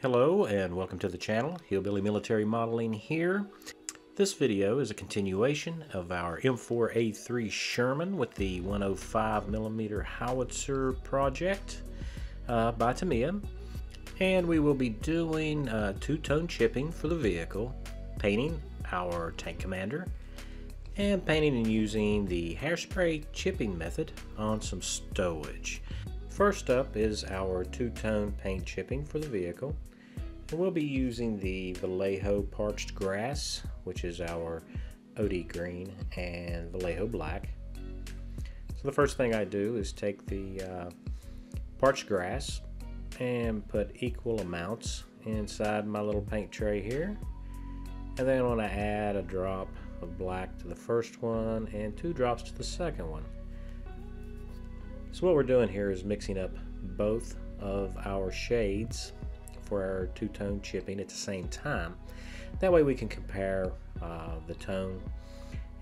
Hello and welcome to the channel. Hillbilly Military Modeling here. This video is a continuation of our M4A3 Sherman with the 105mm Howitzer project by Tamiya. And we will be doing two-tone chipping for the vehicle, painting our tank commander, and painting and using the hairspray chipping method on some stowage. First up is our two-tone paint chipping for the vehicle. And we'll be using the Vallejo Parched Grass, which is our OD green, and Vallejo black. So the first thing I do is take the parched grass and put equal amounts inside my little paint tray here. And then I want to add a drop of black to the first one and 2 drops to the second one. So what we're doing here is mixing up both of our shades for our two-tone chipping at the same time. That way we can compare the tone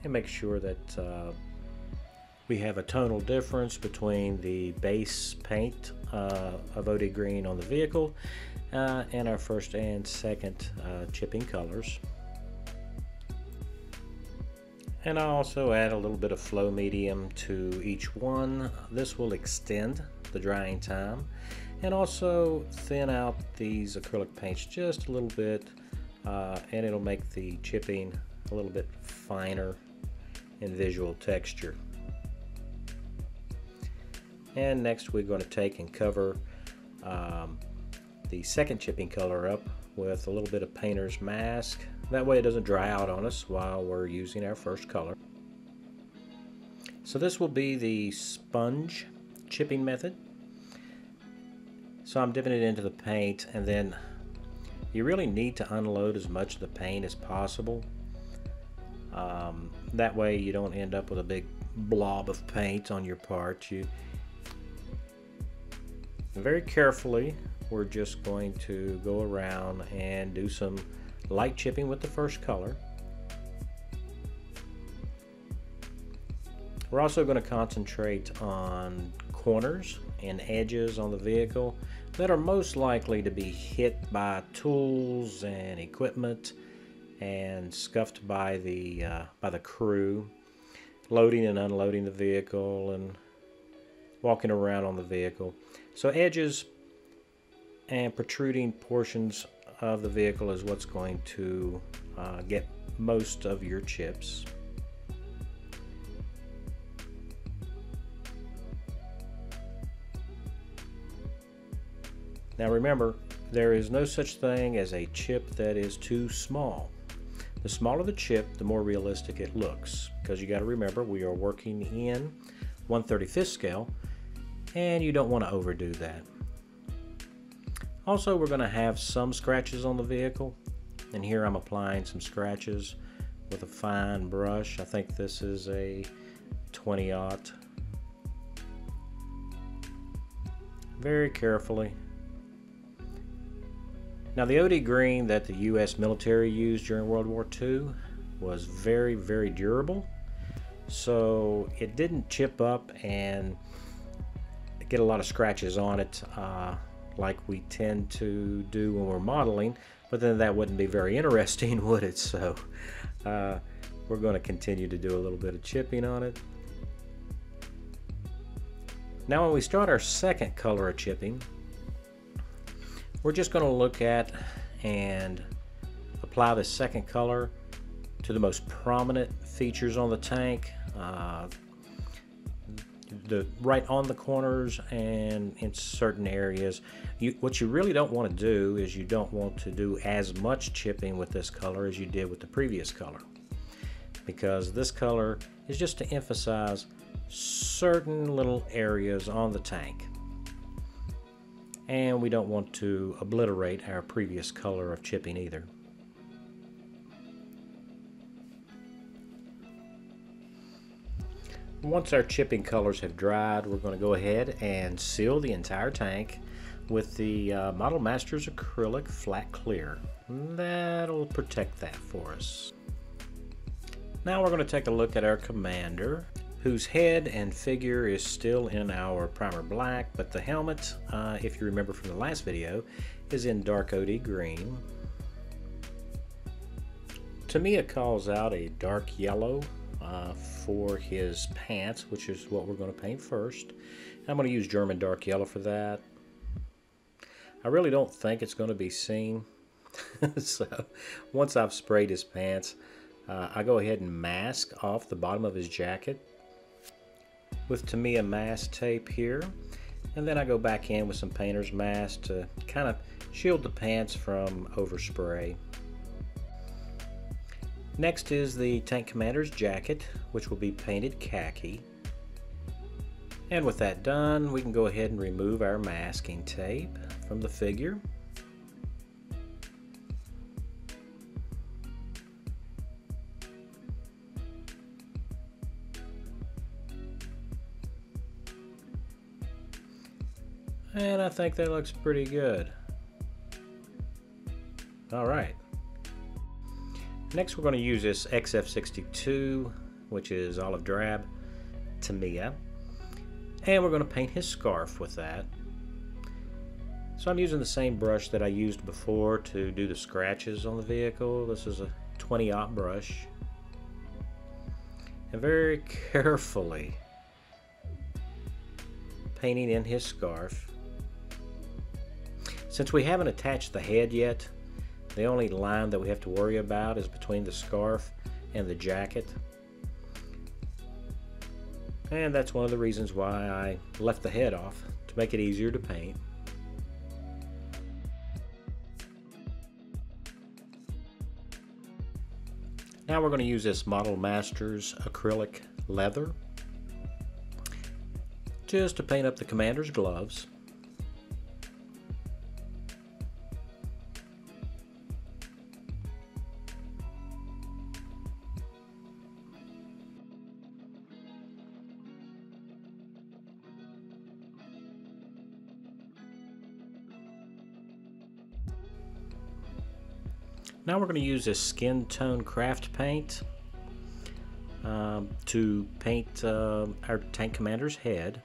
and make sure that we have a tonal difference between the base paint of OD green on the vehicle and our first and second chipping colors. And I also add a little bit of flow medium to each one. This will extend the drying time and also thin out these acrylic paints just a little bit, and it'll make the chipping a little bit finer in visual texture. And next we're going to take and cover the second chipping color up with a little bit of painter's mask. That way it doesn't dry out on us while we're using our first color. So this will be the sponge chipping method. So I'm dipping it into the paint, and then you really need to unload as much of the paint as possible. That way you don't end up with a big blob of paint on your part. Very carefully, we're just going to go around and do some light chipping with the first color. We're also going to concentrate on corners and edges on the vehicle that are most likely to be hit by tools and equipment and scuffed by the crew loading and unloading the vehicle and walking around on the vehicle. So edges and protruding portions of the vehicle is what's going to get most of your chips. Now remember, there is no such thing as a chip that is too small. The smaller the chip, the more realistic it looks, because you got to remember we are working in 1/35 scale and you don't want to overdo that. Also, we're going to have some scratches on the vehicle, and here I'm applying some scratches with a fine brush. I think this is a 20-aught. Very carefully. Now the OD green that the US military used during World War II was very, very durable, so it didn't chip up and get a lot of scratches on it like we tend to do when we're modeling, but then that wouldn't be very interesting, would it? So we're going to continue to do a little bit of chipping on it. Now when we start our second color of chipping, we're just going to look at and apply the second color to the most prominent features on the tank, right on the corners and in certain areas. What you really don't want to do is you don't want to do as much chipping with this color as you did with the previous color, because this color is just to emphasize certain little areas on the tank, and we don't want to obliterate our previous color of chipping either. Once our chipping colors have dried, we're going to go ahead and seal the entire tank with the Model Masters acrylic flat clear. That'll protect that for us. Now we're going to take a look at our commander. whose head and figure is still in our primer black, but the helmet, if you remember from the last video, is in dark OD green. Tamiya calls out a dark yellow for his pants, which is what we're going to paint first. I'm going to use German dark yellow for that. I really don't think it's going to be seen. So once I've sprayed his pants, I go ahead and mask off the bottom of his jacket with Tamiya mask tape here, and then I go back in with some painter's mask to kind of shield the pants from overspray. Next is the tank commander's jacket, which will be painted khaki. And with that done, we can go ahead and remove our masking tape from the figure. And I think that looks pretty good. All right. Next we're going to use this XF62, which is olive drab Tamiya, and we're going to paint his scarf with that. So I'm using the same brush that I used before to do the scratches on the vehicle. This is a 20-aught brush, and very carefully painting in his scarf. Since we haven't attached the head yet, the only line that we have to worry about is between the scarf and the jacket. And that's one of the reasons why I left the head off, to make it easier to paint. Now we're going to use this Model Masters acrylic leather just to paint up the commander's gloves. Now we're going to use this skin tone craft paint to paint our tank commander's head.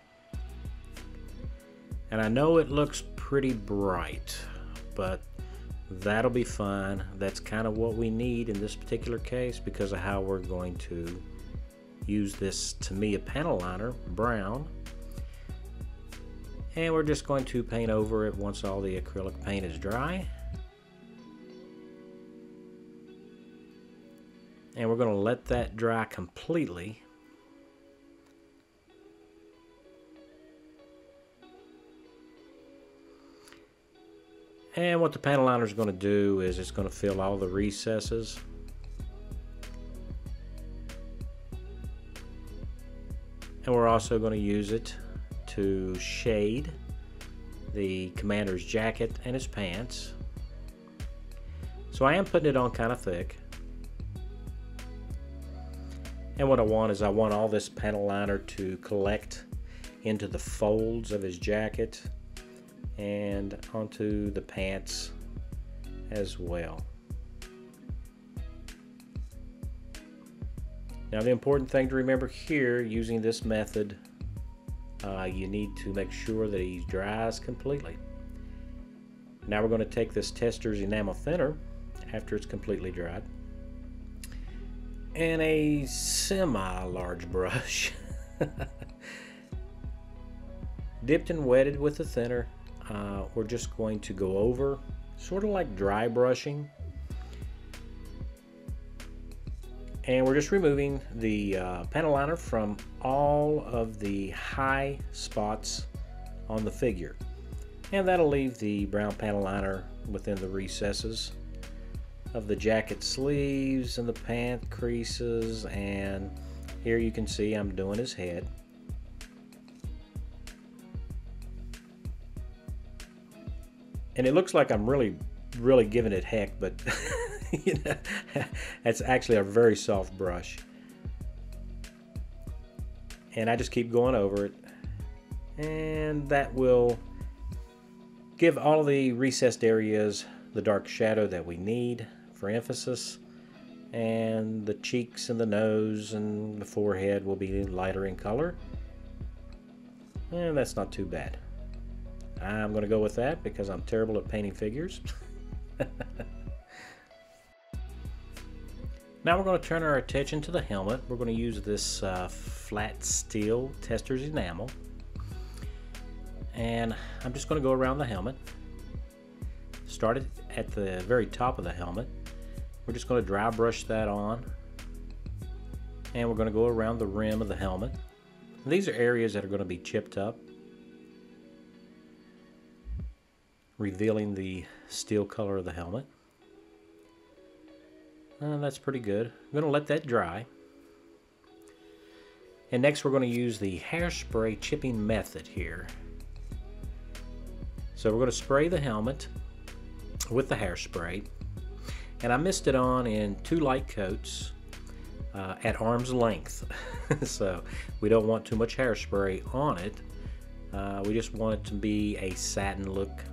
And I know it looks pretty bright, but that'll be fine. That's kind of what we need in this particular case because of how we're going to use this Tamiya panel liner, brown. And we're just going to paint over it once all the acrylic paint is dry. And we're going to let that dry completely. And what the panel liner is going to do is it's going to fill all the recesses. And we're also going to use it to shade the commander's jacket and his pants. So I am putting it on kind of thick. And what I want is I want all this panel liner to collect into the folds of his jacket and onto the pants as well. Now the important thing to remember here, using this method, you need to make sure that he dries completely. Now we're going to take this Tester's enamel thinner after it's completely dried, and a semi-large brush dipped and wetted with the thinner. We're just going to go over, sort of like dry brushing, and we're just removing the panel liner from all of the high spots on the figure, and that'll leave the brown panel liner within the recesses of the jacket sleeves and the pant creases. And here you can see I'm doing his head. And it looks like I'm really giving it heck, but you know, that's actually a very soft brush. And I just keep going over it, and that will give all the recessed areas the dark shadow that we need for emphasis. and the cheeks and the nose and the forehead will be lighter in color. And that's not too bad. I'm going to go with that because I'm terrible at painting figures. Now we're going to turn our attention to the helmet. We're going to use this flat steel tester's enamel. And I'm just going to go around the helmet. Start it at the very top of the helmet. We're just going to dry brush that on. And we're going to go around the rim of the helmet. And these are areas that are going to be chipped up, revealing the steel color of the helmet. That's pretty good. I'm going to let that dry. And next we're going to use the hairspray chipping method here. So we're going to spray the helmet with the hairspray. And I mixed it on in 2 light coats at arm's length. So we don't want too much hairspray on it. We just want it to be a satin look.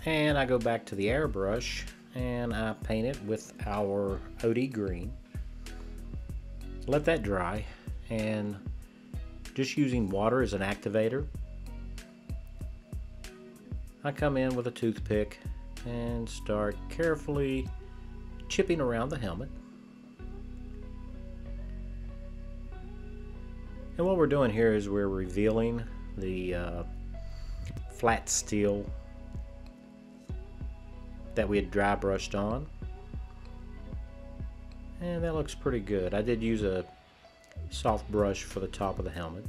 And I go back to the airbrush and I paint it with our OD green. Let that dry, and just using water as an activator, I come in with a toothpick and start carefully chipping around the helmet. And what we're doing here is we're revealing the flat steel that we had dry brushed on, and that looks pretty good. I did use a soft brush for the top of the helmet.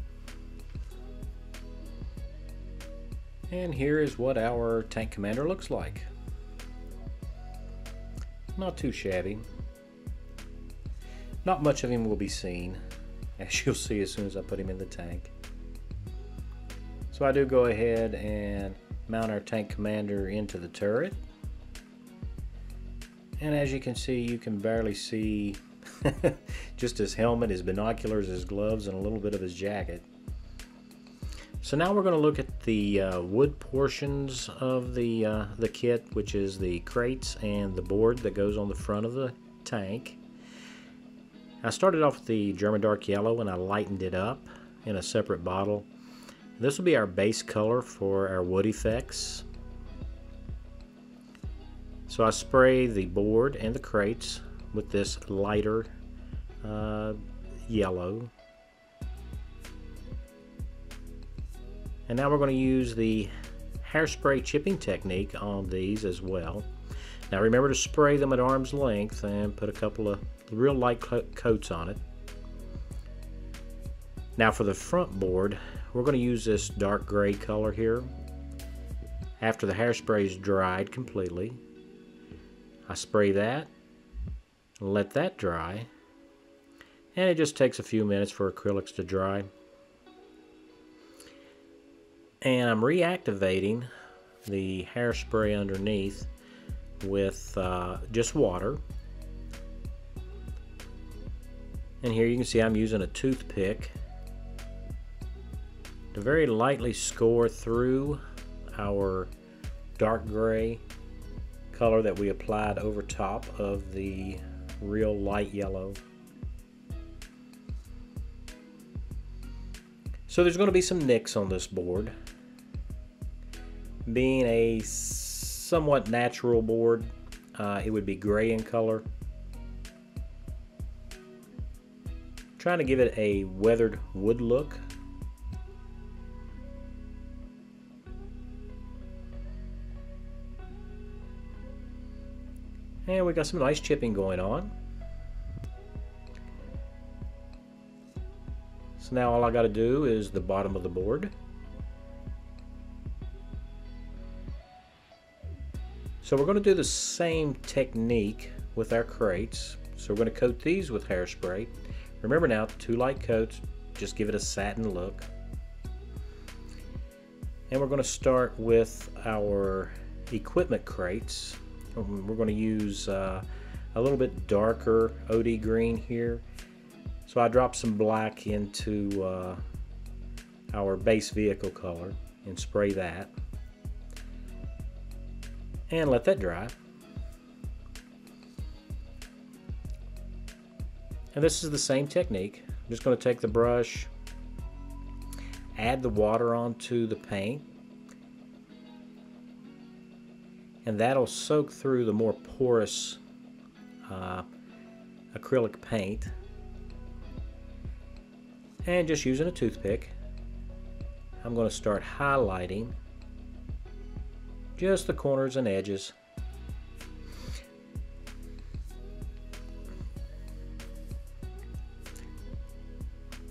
And here is what our tank commander looks like. Not too shabby. Not much of him will be seen, as you'll see as soon as I put him in the tank. So I do go ahead and mount our tank commander into the turret. And as you can see, you can barely see just his helmet, his binoculars, his gloves, and a little bit of his jacket. So now we're going to look at the wood portions of the kit, which is the crates and the board that goes on the front of the tank. I started off with the German dark yellow and I lightened it up in a separate bottle. This will be our base color for our wood effects. So I spray the board and the crates with this lighter yellow. And now we're going to use the hairspray chipping technique on these as well. Now remember to spray them at arm's length and put a couple of real light coats on it. Now for the front board, we're going to use this dark gray color here. After the hairspray is dried completely, I spray that, let that dry, and it just takes a few minutes for acrylics to dry. And I'm reactivating the hairspray underneath with just water. And here you can see I'm using a toothpick to very lightly score through our dark gray color that we applied over top of the real light yellow. So there's going to be some nicks on this board. Being a somewhat natural board, it would be gray in color. Trying to give it a weathered wood look. And we got some nice chipping going on. So now all I got to do is the bottom of the board. So we're going to do the same technique with our crates. So we're going to coat these with hairspray. Remember now, 2 light coats, just give it a satin look. And we're going to start with our equipment crates. We're going to use a little bit darker OD green here. So I dropped some black into our base vehicle color and spray that. And let that dry. And this is the same technique. I'm just going to take the brush, add the water onto the paint, and that'll soak through the more porous acrylic paint. And just using a toothpick, I'm going to start highlighting just the corners and edges.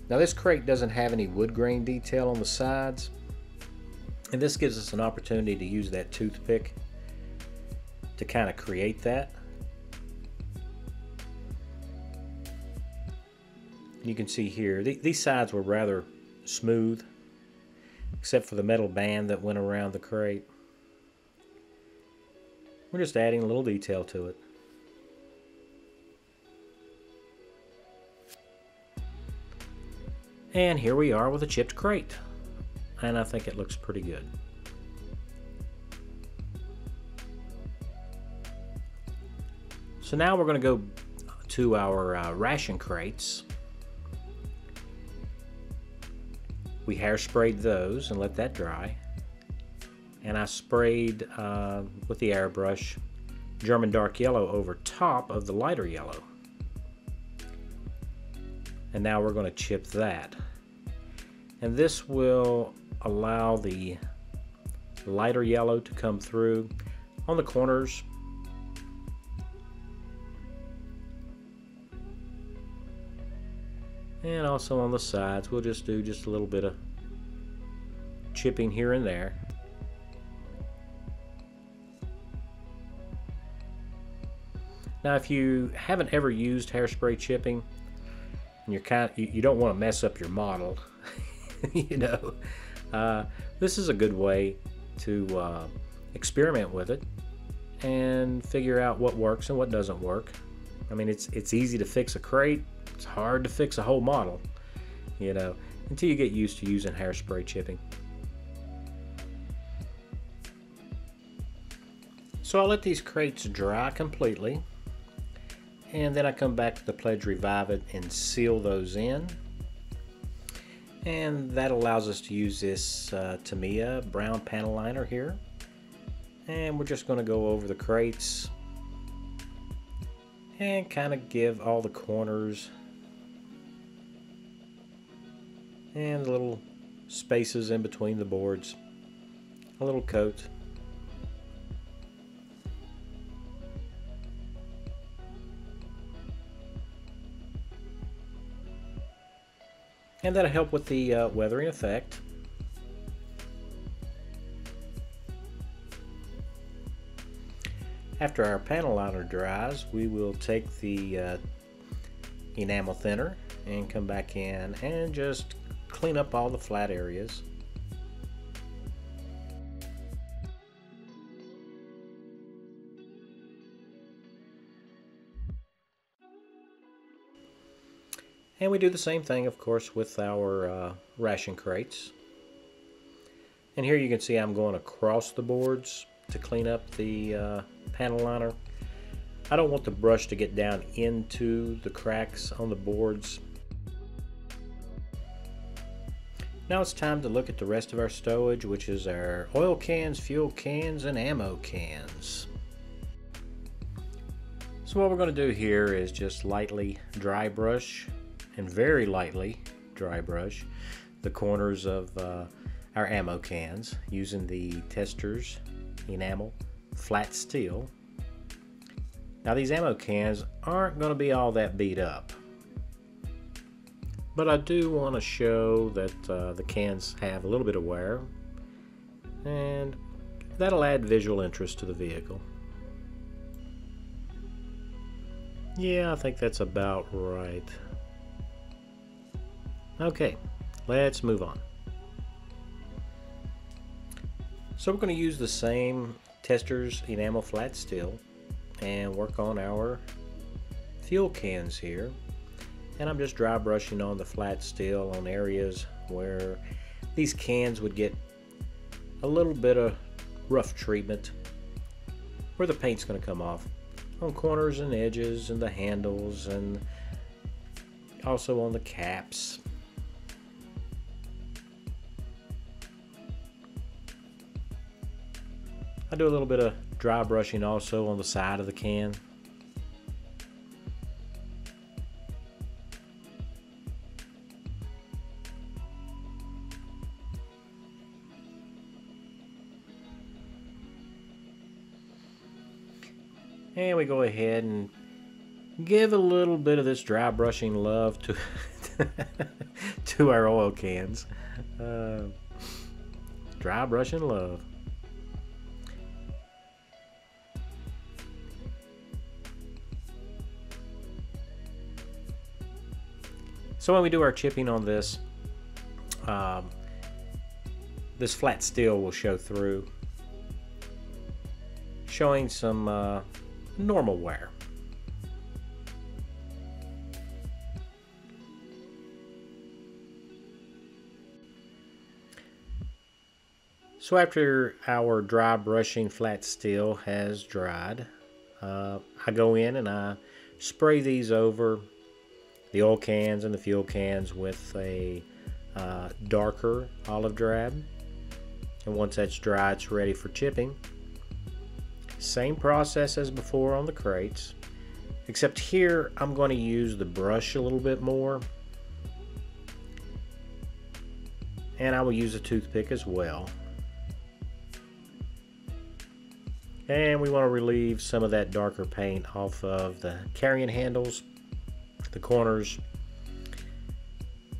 Now this crate doesn't have any wood grain detail on the sides, and this gives us an opportunity to use that toothpick to kind of create that. You can see here, these sides were rather smooth, except for the metal band that went around the crate. We're just adding a little detail to it. And here we are with a chipped crate, and I think it looks pretty good. So now we're going to go to our ration crates. We hairsprayed those and let that dry, and I sprayed with the airbrush German dark yellow over top of the lighter yellow. And now we're going to chip that, and this will allow the lighter yellow to come through on the corners, and also on the sides. We'll just do just a little bit of chipping here and there. Now if you haven't ever used hairspray chipping, and you don't want to mess up your model, you know, this is a good way to experiment with it and figure out what works and what doesn't work. I mean, it's easy to fix a crate. It's hard to fix a whole model, you know, until you get used to using hairspray chipping. So I'll let these crates dry completely, and then I come back to the Pledge Revive It and seal those in. And that allows us to use this Tamiya brown panel liner here. And we're just going to go over the crates and kind of give all the corners and the little spaces in between the boards a little coat. And that'll help with the weathering effect. After our panel liner dries, we will take the enamel thinner and come back in and just clean up all the flat areas. And we do the same thing, of course, with our ration crates. And here you can see I'm going across the boards to clean up the panel liner. I don't want the brush to get down into the cracks on the boards. Now it's time to look at the rest of our stowage, which is our oil cans, fuel cans, and ammo cans. So what we're going to do here is just lightly dry brush, and very lightly dry brush, the corners of our ammo cans using the Testors enamel flat steel. Now these ammo cans aren't going to be all that beat up, but I do want to show that the cans have a little bit of wear, and that'll add visual interest to the vehicle. Yeah, I think that's about right. Okay, let's move on. So we're going to use the same Testors enamel flat steel and work on our fuel cans here. And I'm just dry brushing on the flat steel on areas where these cans would get a little bit of rough treatment, where the paint's going to come off, on corners and edges and the handles and also on the caps. I do a little bit of dry brushing also on the side of the can. And we go ahead and give a little bit of this dry brushing love to to our oil cans. Dry brushing love. So when we do our chipping on this, this flat steel will show through, showing some normal wear. So after our dry brushing flat steel has dried, I go in and I spray these over the oil cans and the fuel cans with a darker olive drab. And once that's dry, it's ready for chipping. Same process as before on the crates, except here I'm going to use the brush a little bit more, and I will use a toothpick as well. And we want to relieve some of that darker paint off of the carrying handles, the corners,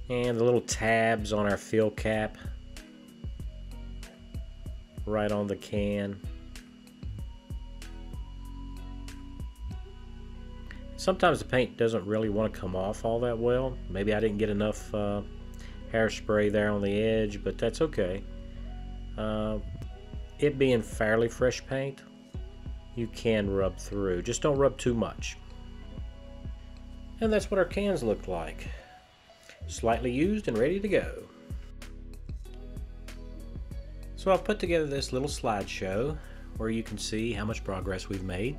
and the little tabs on our fill cap right on the can. Sometimes the paint doesn't really want to come off all that well. Maybe I didn't get enough hairspray there on the edge, but that's okay. It being fairly fresh paint, you can rub through. Just don't rub too much. And that's what our cans look like. Slightly used and ready to go. So I've put together this little slideshow where you can see how much progress we've made.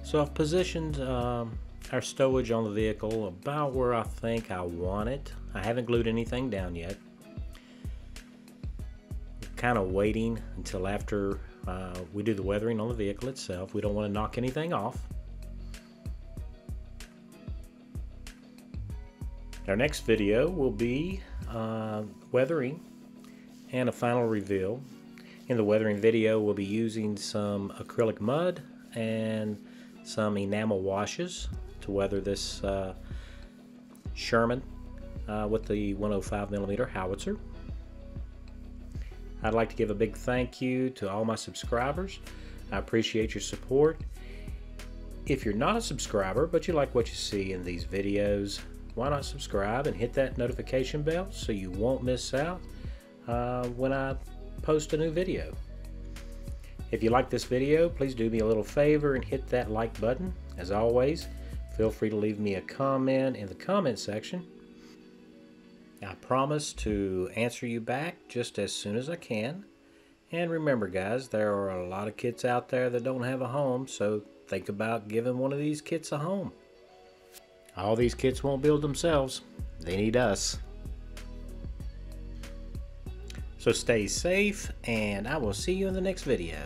So I've positioned our stowage on the vehicle about where I think I want it. I haven't glued anything down yet. I'm kind of waiting until after we do the weathering on the vehicle itself. We don't want to knock anything off. Our next video will be weathering and a final reveal. In the weathering video, we'll be using some acrylic mud and some enamel washes to weather this Sherman with the 105mm Howitzer. I'd like to give a big thank you to all my subscribers. I appreciate your support. If you're not a subscriber but you like what you see in these videos, why not subscribe and hit that notification bell so you won't miss out when I post a new video. If you like this video, please do me a little favor and hit that like button. As always, feel free to leave me a comment in the comment section. I promise to answer you back just as soon as I can. And remember guys, there are a lot of kits out there that don't have a home, so think about giving one of these kits a home. All these kits won't build themselves. They need us. So stay safe, and I will see you in the next video.